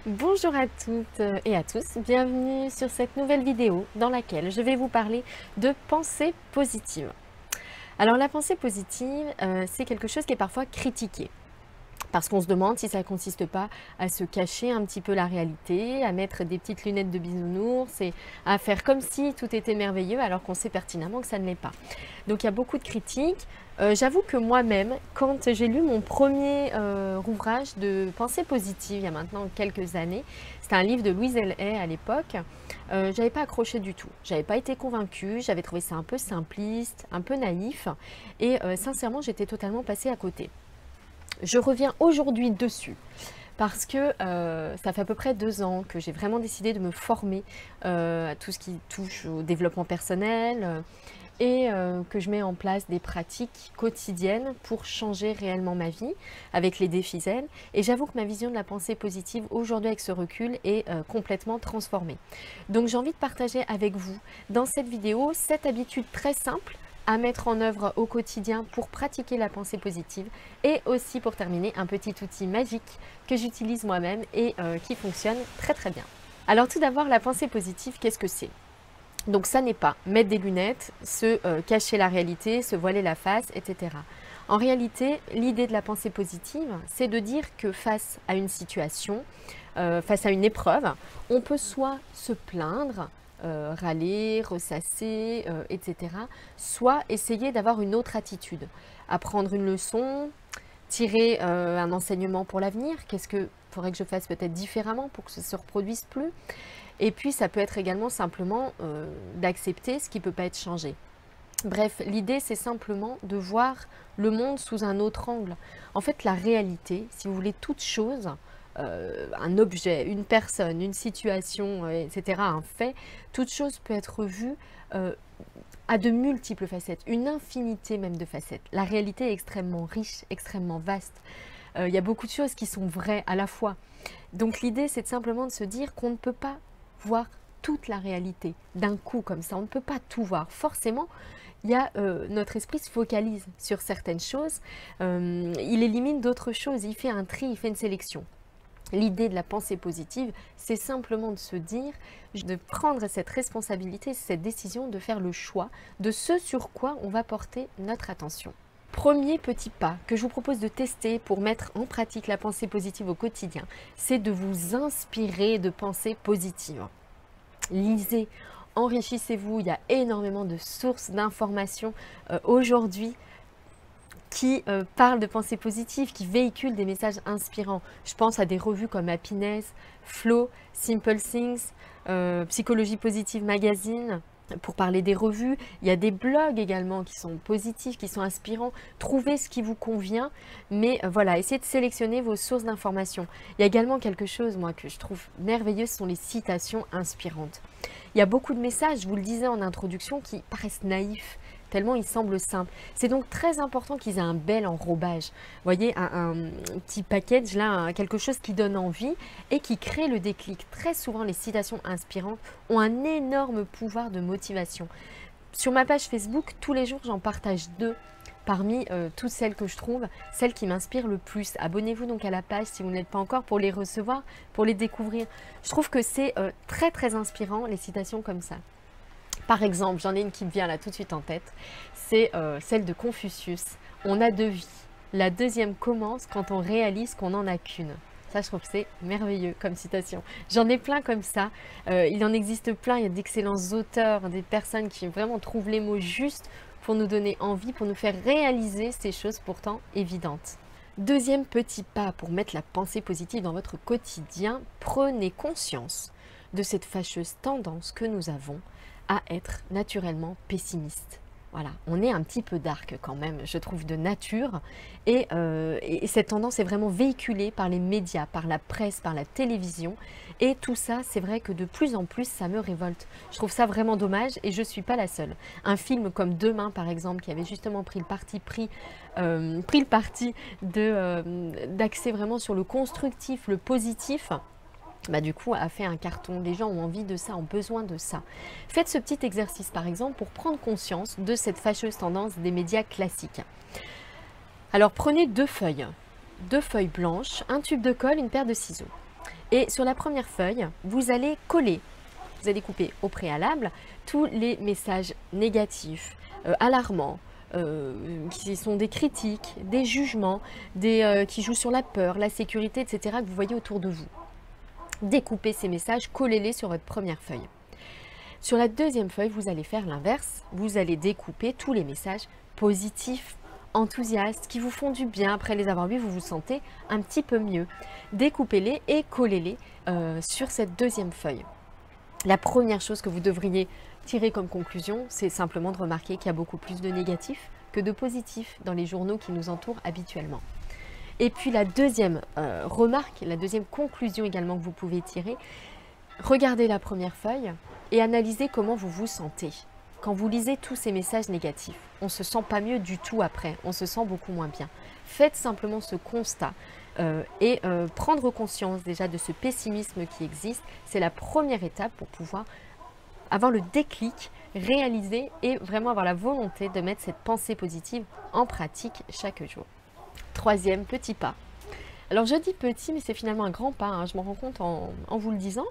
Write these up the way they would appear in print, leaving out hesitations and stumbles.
Bonjour à toutes et à tous, bienvenue sur cette nouvelle vidéo dans laquelle je vais vous parler de pensée positive. Alors la pensée positive, c'est quelque chose qui est parfois critiqué. Parce qu'on se demande si ça ne consiste pas à se cacher un petit peu la réalité, à mettre des petites lunettes de bisounours et à faire comme si tout était merveilleux alors qu'on sait pertinemment que ça ne l'est pas. Donc il y a beaucoup de critiques. J'avoue que moi-même, quand j'ai lu mon premier ouvrage de pensée positive il y a maintenant quelques années, c'était un livre de Louise Hay à l'époque, j'avais pas accroché du tout. J'avais pas été convaincue, j'avais trouvé ça un peu simpliste, un peu naïf et sincèrement j'étais totalement passée à côté. Je reviens aujourd'hui dessus parce que ça fait à peu près 2 ans que j'ai vraiment décidé de me former à tout ce qui touche au développement personnel et que je mets en place des pratiques quotidiennes pour changer réellement ma vie avec les défis zen. Et j'avoue que ma vision de la pensée positive aujourd'hui avec ce recul est complètement transformée. Donc j'ai envie de partager avec vous dans cette vidéo cette habitude très simple à mettre en œuvre au quotidien pour pratiquer la pensée positive et aussi pour terminer un petit outil magique que j'utilise moi-même et qui fonctionne très très bien. Alors tout d'abord, la pensée positive, qu'est-ce que c'est? Donc ça n'est pas mettre des lunettes, se cacher la réalité, se voiler la face, etc. En réalité, l'idée de la pensée positive, c'est de dire que face à une situation, face à une épreuve, on peut soit se plaindre, râler, ressasser, etc. Soit essayer d'avoir une autre attitude, apprendre une leçon, tirer un enseignement pour l'avenir. Qu'est-ce qu'il faudrait que je fasse peut-être différemment pour que ça ne se reproduise plus? Et puis ça peut être également simplement d'accepter ce qui ne peut pas être changé. Bref, l'idée c'est simplement de voir le monde sous un autre angle. En fait, la réalité, si vous voulez, toute chose, un objet, une personne, une situation, etc., un fait, toute chose peut être vue à de multiples facettes, une infinité même de facettes. La réalité est extrêmement riche, extrêmement vaste. Il y a beaucoup de choses qui sont vraies à la fois. Donc l'idée, c'est simplement de se dire qu'on ne peut pas voir toute la réalité d'un coup comme ça. On ne peut pas tout voir. Forcément, notre esprit se focalise sur certaines choses. Il élimine d'autres choses. Il fait un tri, il fait une sélection. L'idée de la pensée positive, c'est simplement de se dire, de prendre cette responsabilité, cette décision de faire le choix de ce sur quoi on va porter notre attention. Premier petit pas que je vous propose de tester pour mettre en pratique la pensée positive au quotidien, c'est de vous inspirer de pensées positives. Lisez, enrichissez-vous, il y a énormément de sources d'informations aujourd'hui qui parlent de pensée positive, qui véhiculent des messages inspirants. Je pense à des revues comme Happiness, Flow, Simple Things, Psychologie Positive Magazine. Pour parler des revues, il y a des blogs également qui sont positifs, qui sont inspirants. Trouvez ce qui vous convient, mais voilà, essayez de sélectionner vos sources d'informations. Il y a également quelque chose, moi, que je trouve merveilleux, ce sont les citations inspirantes. Il y a beaucoup de messages, je vous le disais en introduction, qui paraissent naïfs, tellement ils semblent simples. C'est donc très important qu'ils aient un bel enrobage. Vous voyez, un petit package là, quelque chose qui donne envie et qui crée le déclic. Très souvent, les citations inspirantes ont un énorme pouvoir de motivation. Sur ma page Facebook, tous les jours, j'en partage 2 parmi toutes celles que je trouve, celles qui m'inspirent le plus. Abonnez-vous donc à la page si vous ne l'êtes pas encore pour les recevoir, pour les découvrir. Je trouve que c'est très très inspirant les citations comme ça. Par exemple, j'en ai une qui me vient là tout de suite en tête, c'est celle de Confucius. On a 2 vies. La deuxième commence quand on réalise qu'on n'en a qu'une. Ça, je trouve que c'est merveilleux comme citation. J'en ai plein comme ça. Il en existe plein. Il y a d'excellents auteurs, des personnes qui vraiment trouvent les mots justes pour nous donner envie, pour nous faire réaliser ces choses pourtant évidentes. Deuxième petit pas pour mettre la pensée positive dans votre quotidien, prenez conscience de cette fâcheuse tendance que nous avons à être naturellement pessimiste. Voilà, on est un petit peu dark quand même, je trouve, de nature. Et cette tendance est vraiment véhiculée par les médias, par la presse, par la télévision. Et tout ça, c'est vrai que de plus en plus, ça me révolte. Je trouve ça vraiment dommage et je ne suis pas la seule. Un film comme Demain, par exemple, qui avait justement pris le parti d'axer vraiment sur le constructif, le positif, bah du coup a fait un carton. Les gens ont envie de ça, ont besoin de ça. Faites ce petit exercice par exemple pour prendre conscience de cette fâcheuse tendance des médias classiques. Alors prenez 2 feuilles blanches, un tube de colle, une paire de ciseaux. Et sur la première feuille, vous allez coller, vous allez couper au préalable tous les messages négatifs, alarmants, qui sont des critiques, des jugements, qui jouent sur la peur, la sécurité, etc. que vous voyez autour de vous. Découpez ces messages, collez-les sur votre première feuille. Sur la deuxième feuille, vous allez faire l'inverse. Vous allez découper tous les messages positifs, enthousiastes, qui vous font du bien. Après les avoir lus, vous vous sentez un petit peu mieux. Découpez-les et collez-les sur cette deuxième feuille. La première chose que vous devriez tirer comme conclusion, c'est simplement de remarquer qu'il y a beaucoup plus de négatifs que de positifs dans les journaux qui nous entourent habituellement. Et puis la deuxième remarque, la deuxième conclusion également que vous pouvez tirer, regardez la première feuille et analysez comment vous vous sentez. Quand vous lisez tous ces messages négatifs, on ne se sent pas mieux du tout après, on se sent beaucoup moins bien. Faites simplement ce constat et prendre conscience déjà de ce pessimisme qui existe, c'est la première étape pour pouvoir avoir le déclic, réaliser et vraiment avoir la volonté de mettre cette pensée positive en pratique chaque jour. Troisième petit pas. Alors je dis petit, mais c'est finalement un grand pas, hein, je m'en rends compte en vous le disant,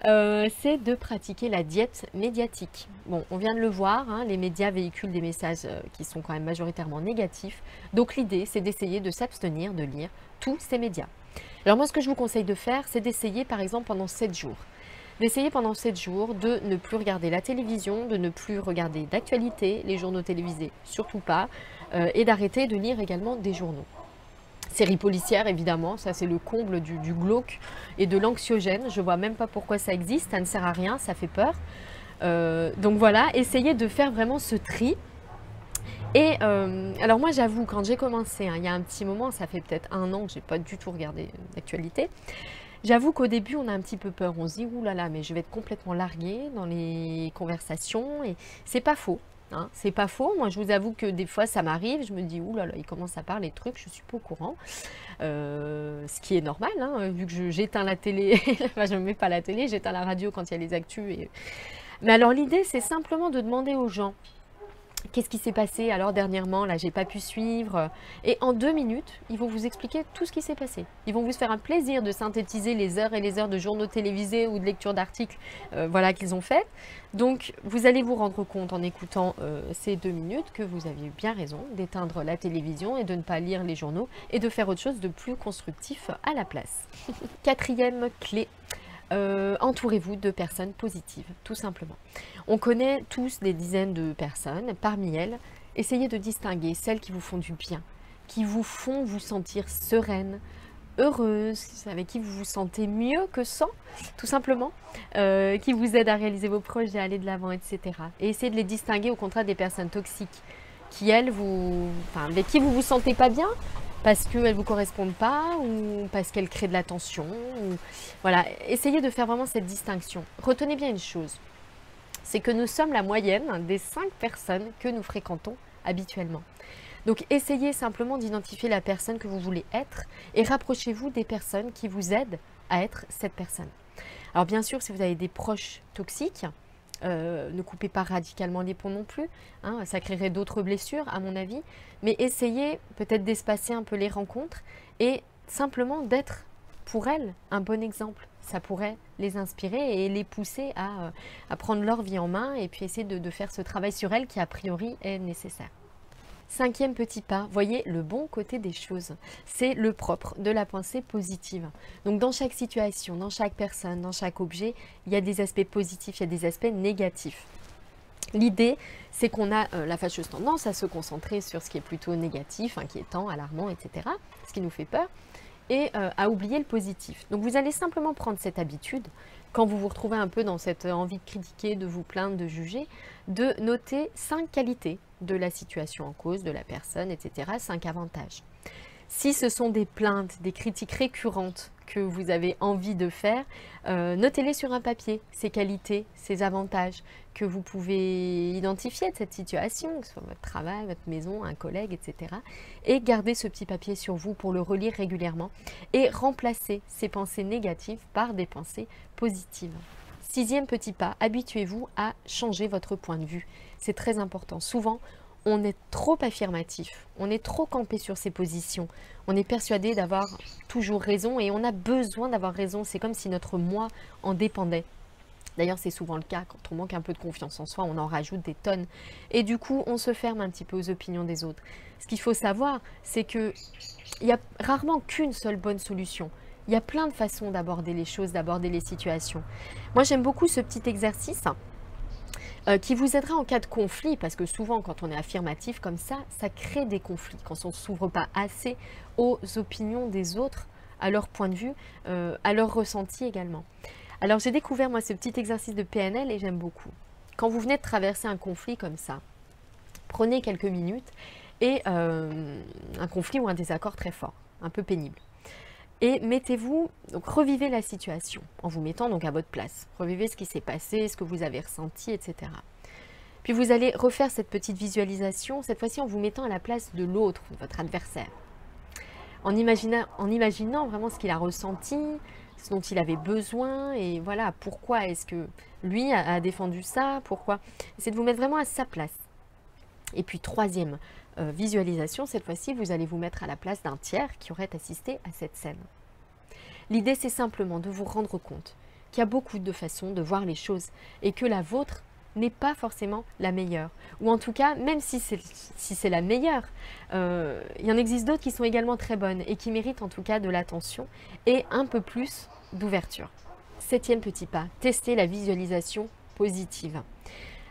c'est de pratiquer la diète médiatique. Bon, on vient de le voir, hein, les médias véhiculent des messages qui sont quand même majoritairement négatifs, donc l'idée c'est d'essayer de s'abstenir de lire tous ces médias. Alors moi ce que je vous conseille de faire, c'est d'essayer par exemple pendant 7 jours. D'essayer pendant 7 jours de ne plus regarder la télévision, de ne plus regarder d'actualité, les journaux télévisés surtout pas, et d'arrêter de lire également des journaux. Séries policières, évidemment, ça c'est le comble du glauque et de l'anxiogène. Je vois même pas pourquoi ça existe, ça ne sert à rien, ça fait peur. Donc voilà, essayez de faire vraiment ce tri. Et alors moi j'avoue, quand j'ai commencé, hein, il y a un petit moment, ça fait peut-être 1 an que j'ai pas du tout regardé d'actualité. J'avoue qu'au début on a un petit peu peur, on se dit oulala, mais je vais être complètement larguée dans les conversations et c'est pas faux. Hein, c'est pas faux, moi je vous avoue que des fois ça m'arrive, je me dis oulala, il commence à parler de trucs, je suis pas au courant, ce qui est normal, hein, vu que j'éteins la télé, enfin, je ne mets pas la télé, j'éteins la radio quand il y a les actus. Mais alors l'idée c'est simplement de demander aux gens, qu'est-ce qui s'est passé alors dernièrement, là j'ai pas pu suivre, et en 2 minutes, ils vont vous expliquer tout ce qui s'est passé. Ils vont vous faire un plaisir de synthétiser les heures et les heures de journaux télévisés ou de lecture d'articles voilà, qu'ils ont fait. Donc vous allez vous rendre compte en écoutant ces 2 minutes que vous aviez bien raison d'éteindre la télévision et de ne pas lire les journaux et de faire autre chose de plus constructif à la place. Quatrième clé. Entourez-vous de personnes positives, tout simplement. On connaît tous des dizaines de personnes, parmi elles, essayez de distinguer celles qui vous font du bien, qui vous font vous sentir sereine, heureuse, avec qui vous vous sentez mieux que sans, tout simplement, qui vous aident à réaliser vos projets, à aller de l'avant, etc. Et essayez de les distinguer au contraire des personnes toxiques, qui elles, avec qui vous vous sentez pas bien, parce qu'elles ne vous correspondent pas ou parce qu'elles créent de la tension. Voilà, essayez de faire vraiment cette distinction. Retenez bien une chose, c'est que nous sommes la moyenne des 5 personnes que nous fréquentons habituellement. Donc essayez simplement d'identifier la personne que vous voulez être et rapprochez-vous des personnes qui vous aident à être cette personne. Alors bien sûr, si vous avez des proches toxiques, ne coupez pas radicalement les ponts non plus, hein, ça créerait d'autres blessures à mon avis, mais essayez peut-être d'espacer un peu les rencontres et simplement d'être pour elles un bon exemple. Ça pourrait les inspirer et les pousser à prendre leur vie en main et puis essayer de faire ce travail sur elles qui a priori est nécessaire. 5e petit pas, voyez le bon côté des choses. C'est le propre de la pensée positive. Donc dans chaque situation, dans chaque personne, dans chaque objet, il y a des aspects positifs, il y a des aspects négatifs. L'idée, c'est qu'on a la fâcheuse tendance à se concentrer sur ce qui est plutôt négatif, inquiétant, alarmant, etc. Ce qui nous fait peur, et à oublier le positif. Donc vous allez simplement prendre cette habitude, quand vous vous retrouvez un peu dans cette envie de critiquer, de vous plaindre, de juger, de noter 5 qualités de la situation en cause, de la personne, etc. 5 avantages. Si ce sont des plaintes, des critiques récurrentes que vous avez envie de faire, notez-les sur un papier, ces qualités, ces avantages que vous pouvez identifier de cette situation, que ce soit votre travail, votre maison, un collègue, etc. Et gardez ce petit papier sur vous pour le relire régulièrement et remplacer ces pensées négatives par des pensées positives. 6e petit pas, habituez-vous à changer votre point de vue. C'est très important. Souvent, on est trop affirmatif, on est trop campé sur ses positions, on est persuadé d'avoir toujours raison et on a besoin d'avoir raison. C'est comme si notre moi en dépendait. D'ailleurs, c'est souvent le cas, quand on manque un peu de confiance en soi, on en rajoute des tonnes. Et du coup, on se ferme un petit peu aux opinions des autres. Ce qu'il faut savoir, c'est qu'il n'y a rarement qu'une seule bonne solution. Il y a plein de façons d'aborder les choses, d'aborder les situations. Moi, j'aime beaucoup ce petit exercice qui vous aidera en cas de conflit, parce que souvent, quand on est affirmatif comme ça crée des conflits, quand on ne s'ouvre pas assez aux opinions des autres, à leur point de vue, à leur ressenti également. Alors j'ai découvert moi ce petit exercice de PNL et j'aime beaucoup. Quand vous venez de traverser un conflit comme ça, prenez quelques minutes et un conflit ou un désaccord très fort, un peu pénible. Et mettez-vous, donc revivez la situation en vous mettant donc à votre place. Revivez ce qui s'est passé, ce que vous avez ressenti, etc. Puis vous allez refaire cette petite visualisation, cette fois-ci en vous mettant à la place de l'autre, de votre adversaire. En imaginant vraiment ce qu'il a ressenti, ce dont il avait besoin et voilà, pourquoi est-ce que lui a défendu ça, pourquoi. C'est de vous mettre vraiment à sa place. Et puis troisième visualisation, cette fois-ci, vous allez vous mettre à la place d'un tiers qui aurait assisté à cette scène. L'idée, c'est simplement de vous rendre compte qu'il y a beaucoup de façons de voir les choses et que la vôtre n'est pas forcément la meilleure. Ou en tout cas, même si c'est la meilleure, il y en existe d'autres qui sont également très bonnes et qui méritent en tout cas de l'attention et un peu plus d'ouverture. Septième petit pas, tester la visualisation positive.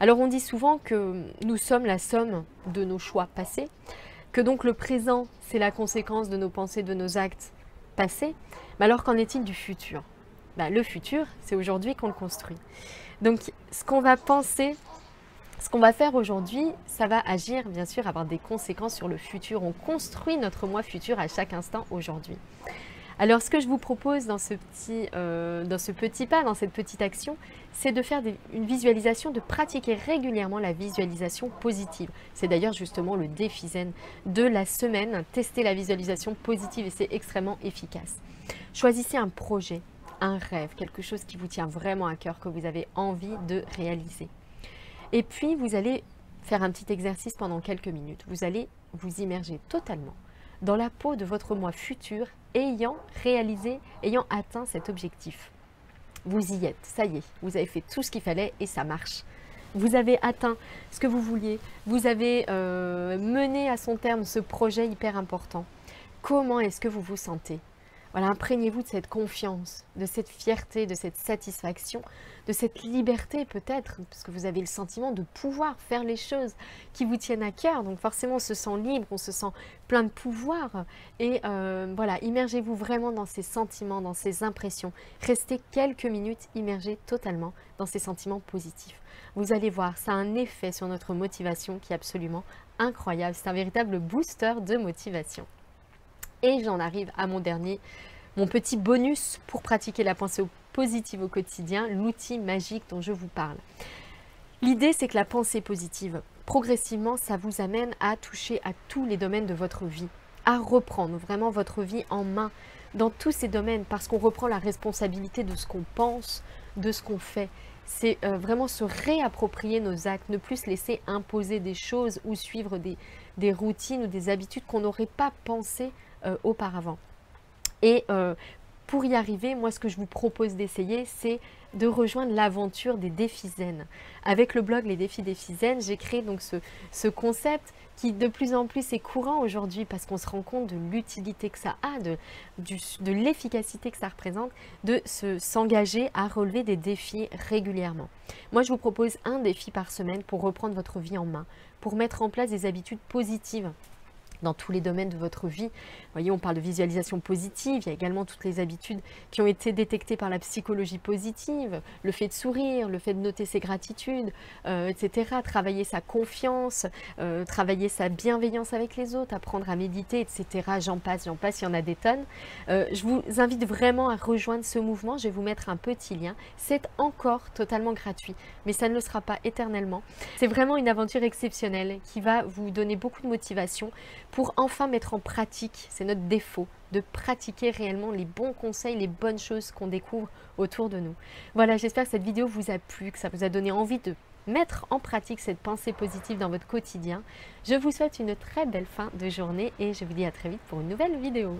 Alors on dit souvent que nous sommes la somme de nos choix passés, que donc le présent c'est la conséquence de nos pensées, de nos actes passés. Mais alors qu'en est-il du futur? Le futur, c'est aujourd'hui qu'on le construit. Donc ce qu'on va penser, ce qu'on va faire aujourd'hui, ça va agir bien sûr, avoir des conséquences sur le futur. On construit notre moi futur à chaque instant aujourd'hui. Alors ce que je vous propose dans ce petit pas, dans cette petite action, c'est de faire une visualisation, de pratiquer régulièrement la visualisation positive. C'est d'ailleurs justement le défi zen de la semaine, tester la visualisation positive et c'est extrêmement efficace. Choisissez un projet, un rêve, quelque chose qui vous tient vraiment à cœur, que vous avez envie de réaliser. Et puis vous allez faire un petit exercice pendant quelques minutes. Vous allez vous immerger totalement dans la peau de votre moi futur ayant réalisé, ayant atteint cet objectif. Vous y êtes, ça y est, vous avez fait tout ce qu'il fallait et ça marche. Vous avez atteint ce que vous vouliez, vous avez mené à son terme ce projet hyper important. Comment est-ce que vous vous sentez? Voilà, imprégnez-vous de cette confiance, de cette fierté, de cette satisfaction, de cette liberté peut-être, parce que vous avez le sentiment de pouvoir faire les choses qui vous tiennent à cœur. Donc forcément, on se sent libre, on se sent plein de pouvoir. Et voilà, immergez-vous vraiment dans ces sentiments, dans ces impressions. Restez quelques minutes immergés totalement dans ces sentiments positifs. Vous allez voir, ça a un effet sur notre motivation qui est absolument incroyable. C'est un véritable booster de motivation. Et j'en arrive à mon petit bonus pour pratiquer la pensée positive au quotidien, l'outil magique dont je vous parle. L'idée, c'est que la pensée positive, progressivement, ça vous amène à toucher à tous les domaines de votre vie, à reprendre vraiment votre vie en main dans tous ces domaines, parce qu'on reprend la responsabilité de ce qu'on pense, de ce qu'on fait. C'est vraiment se réapproprier nos actes, ne plus se laisser imposer des choses ou suivre des routines ou des habitudes qu'on n'aurait pas pensé auparavant. Et pour y arriver, moi ce que je vous propose d'essayer, c'est de rejoindre l'aventure des défis zen. Avec le blog Les Défis Zen, j'ai créé donc ce concept qui de plus en plus est courant aujourd'hui parce qu'on se rend compte de l'utilité que ça a, de l'efficacité que ça représente, de s'engager à relever des défis régulièrement. Moi je vous propose un défi par semaine pour reprendre votre vie en main, pour mettre en place des habitudes positives dans tous les domaines de votre vie. Vous voyez, on parle de visualisation positive, il y a également toutes les habitudes qui ont été détectées par la psychologie positive, le fait de sourire, le fait de noter ses gratitudes, etc. Travailler sa confiance, travailler sa bienveillance avec les autres, apprendre à méditer, etc. J'en passe, il y en a des tonnes. Je vous invite vraiment à rejoindre ce mouvement, je vais vous mettre un petit lien. C'est encore totalement gratuit, mais ça ne le sera pas éternellement. C'est vraiment une aventure exceptionnelle qui va vous donner beaucoup de motivation pour enfin mettre en pratique, c'est notre défaut, de pratiquer réellement les bons conseils, les bonnes choses qu'on découvre autour de nous. Voilà, j'espère que cette vidéo vous a plu, que ça vous a donné envie de mettre en pratique cette pensée positive dans votre quotidien. Je vous souhaite une très belle fin de journée et je vous dis à très vite pour une nouvelle vidéo.